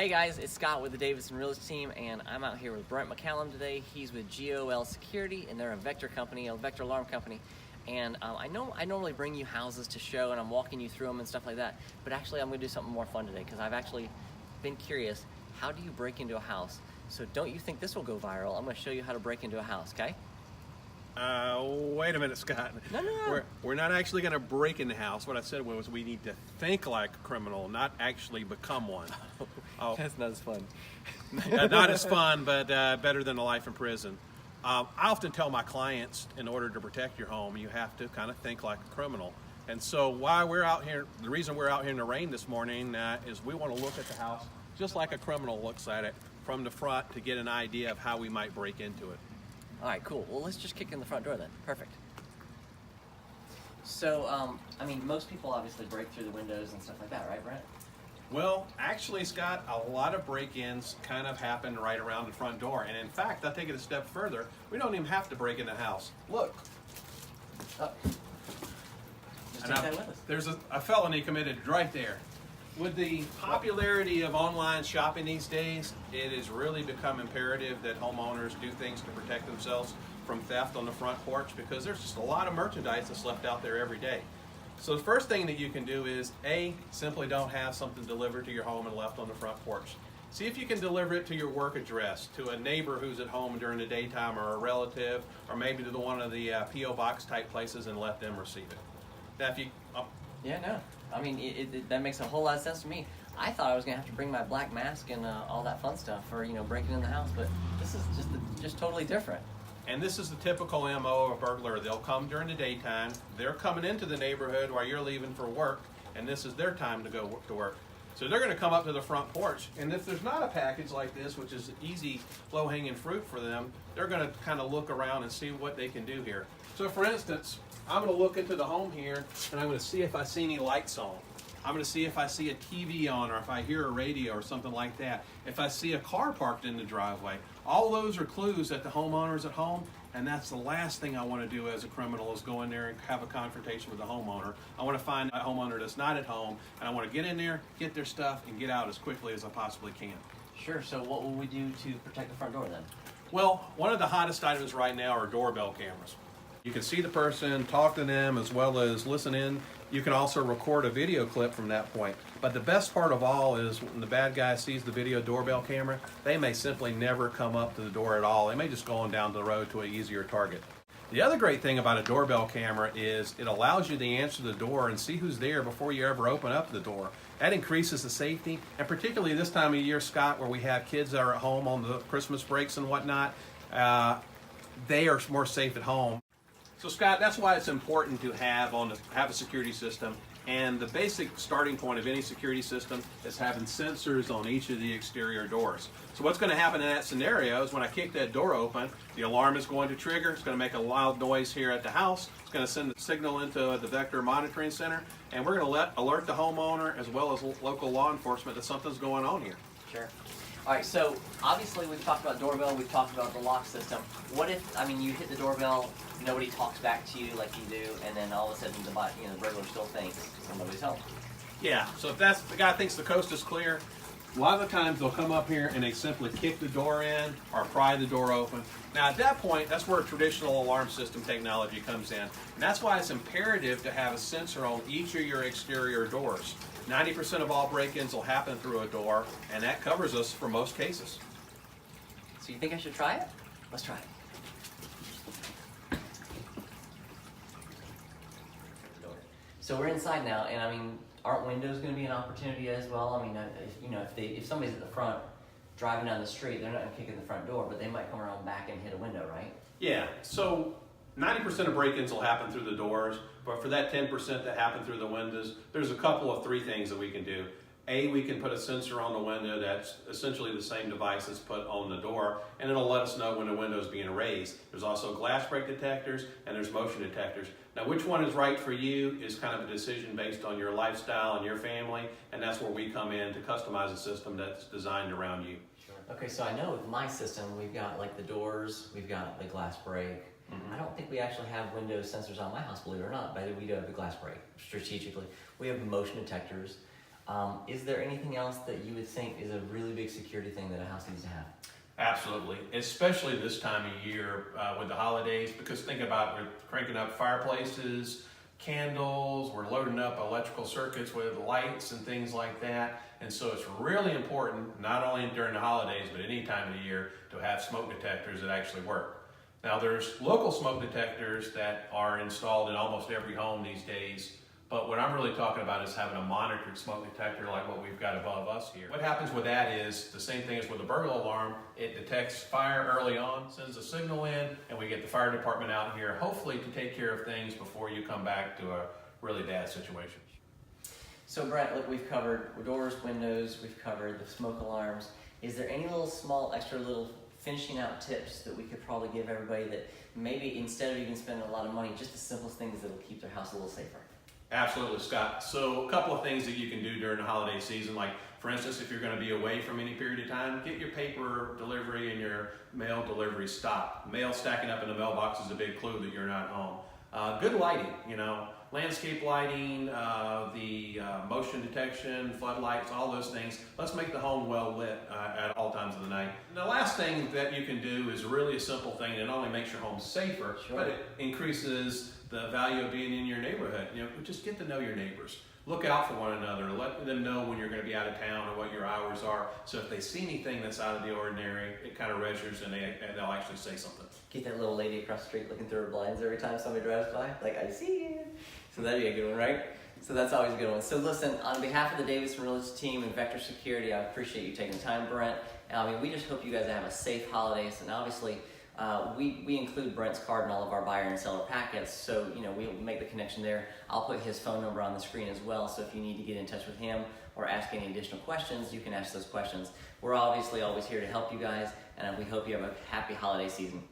Hey guys, it's Scott with the Davidson Real Estate team, and I'm out here with Brent McCallum today. He's with GOL Security, and they're a vector company, a vector alarm company. And I know I normally bring you houses to show, and I'm walking you through them and stuff like that. But actually, I'm going to do something more fun today because I've actually been curious. How do you break into a house? So don't you think this will go viral? I'm going to show you how to break into a house, okay? Wait a minute, Scott. No. We're not actually going to break in the house. What I said was we need to think like a criminal, not actually become one. Oh. That's not as fun. Not as fun, but better than a life in prison. I often tell my clients, in order to protect your home, you have to kind of think like a criminal. And so why we're out here, the reason we're out here in the rain this morning is we want to look at the house just like a criminal looks at it from the front to get an idea of how we might break into it. All right, cool. Well, let's just kick in the front door then. Perfect. So, I mean, most people obviously break through the windows and stuff like that, right, Brent? Well, actually, Scott, a lot of break-ins kind of happen right around the front door. And in fact, I'll take it a step further. We don't even have to break in the house. Look. Oh. Just take that with us. There's a felony committed right there. With the popularity of online shopping these days, it has really become imperative that homeowners do things to protect themselves from theft on the front porch, because there's just a lot of merchandise that's left out there every day. So the first thing that you can do is, A, simply don't have something delivered to your home and left on the front porch. See if you can deliver it to your work address, to a neighbor who's at home during the daytime, or a relative, or maybe to one of the P.O. box type places, and let them receive it. Now if you... Yeah, no. I mean, that makes a whole lot of sense to me. I thought I was going to have to bring my black mask and all that fun stuff for, breaking in the house, but this is just totally different. And this is the typical MO of a burglar. They'll come during the daytime. They're coming into the neighborhood while you're leaving for work, and this is their time to go to work. So they're going to come up to the front porch, and if there's not a package like this, which is easy, low-hanging fruit for them, they're going to kind of look around and see what they can do here. So for instance, I'm going to look into the home here, and I'm going to see if I see any lights on. I'm going to see if I see a TV on, or if I hear a radio or something like that. If I see a car parked in the driveway. All those are clues that the homeowner's at home, and that's the last thing I want to do as a criminal, is go in there and have a confrontation with the homeowner. I want to find a homeowner that's not at home, and I want to get in there, get their stuff, and get out as quickly as I possibly can. Sure, so what will we do to protect the front door then? Well, one of the hottest items right now are doorbell cameras. You can see the person, talk to them, as well as listen in. You can also record a video clip from that point. But the best part of all is when the bad guy sees the video doorbell camera, they may simply never come up to the door at all. They may just go on down the road to an easier target. The other great thing about a doorbell camera is it allows you to answer the door and see who's there before you ever open up the door. That increases the safety, and particularly this time of year, Scott, where we have kids that are at home on the Christmas breaks and whatnot, they are more safe at home. So Scott, that's why it's important to have a security system, and the basic starting point of any security system is having sensors on each of the exterior doors. So what's going to happen in that scenario is when I kick that door open, the alarm is going to trigger. It's going to make a loud noise here at the house. It's going to send a signal into the Vector Monitoring Center, and we're going to alert the homeowner as well as local law enforcement that something's going on here. Sure. All right, so obviously we've talked about doorbell, we've talked about the lock system. What if, you hit the doorbell, nobody talks back to you like you do, and then all of a sudden the burglar still thinks somebody's home? Yeah, so if that's the guy thinks the coast is clear, a lot of the times they'll come up here and they simply kick the door in or pry the door open. Now at that point, that's where traditional alarm system technology comes in. And that's why it's imperative to have a sensor on each of your exterior doors. 90% of all break-ins will happen through a door, and that covers us for most cases. So you think I should try it? Let's try it. So we're inside now, and aren't windows going to be an opportunity as well? If somebody's at the front driving down the street, they're not going to kick in the front door, but they might come around back and hit a window, right? Yeah, so 90% of break-ins will happen through the doors, but for that 10% that happen through the windows, there's a couple of three things that we can do. A, we can put a sensor on the window that's essentially the same device that's put on the door, and it'll let us know when the window is being raised. There's also glass break detectors, and there's motion detectors. Now, which one is right for you is kind of a decision based on your lifestyle and your family, and that's where we come in to customize a system that's designed around you. Sure. Okay, so I know with my system, we've got the doors, we've got the glass break. I don't think we actually have window sensors on my house, believe it or not, but we do have the glass break strategically. We have motion detectors. Is there anything else that you would think is a really big security thing that a house needs to have? Absolutely, especially this time of year with the holidays, because think about we're cranking up fireplaces, candles, we're loading up electrical circuits with lights and things like that. And so it's really important, not only during the holidays, but any time of the year, to have smoke detectors that actually work. Now there's local smoke detectors that are installed in almost every home these days. But what I'm really talking about is having a monitored smoke detector like what we've got above us here. What happens with that is the same thing as with a burglar alarm. It detects fire early on, sends a signal in, and we get the fire department out here, hopefully to take care of things before you come back to a really bad situation. So Brent, look, we've covered doors, windows, we've covered the smoke alarms. Is there any little small, extra little finishing out tips that we could probably give everybody that maybe instead of even spending a lot of money, just the simplest things that will keep their house a little safer? Absolutely, Scott. So a couple of things that you can do during the holiday season, like for instance, if you're going to be away from any period of time, get your paper delivery and your mail delivery stopped. Mail stacking up in the mailbox is a big clue that you're not home. Good lighting, landscape lighting, the motion detection, floodlights, all those things. Let's make the home well lit at all times of the night. And the last thing that you can do is really a simple thing. It not only makes your home safer, but it increases the value of being in your neighborhood. Just get to know your neighbors. Look out for one another. Let them know when you're going to be out of town or what your hours are. So if they see anything that's out of the ordinary, it kind of registers and they'll actually say something. Get that little lady across the street looking through her blinds every time somebody drives by. Like, I see you. So that'd be a good one, right? So that's always a good one. So listen, on behalf of the Davidson Realty team and Vector Security, I appreciate you taking the time, Brent. We just hope you guys have a safe holidays. And obviously, we include Brent's card in all of our buyer and seller packets, so we'll make the connection there. I'll put his phone number on the screen as well, so if you need to get in touch with him or ask any additional questions, you can ask those questions. We're obviously always here to help you guys, and we hope you have a happy holiday season.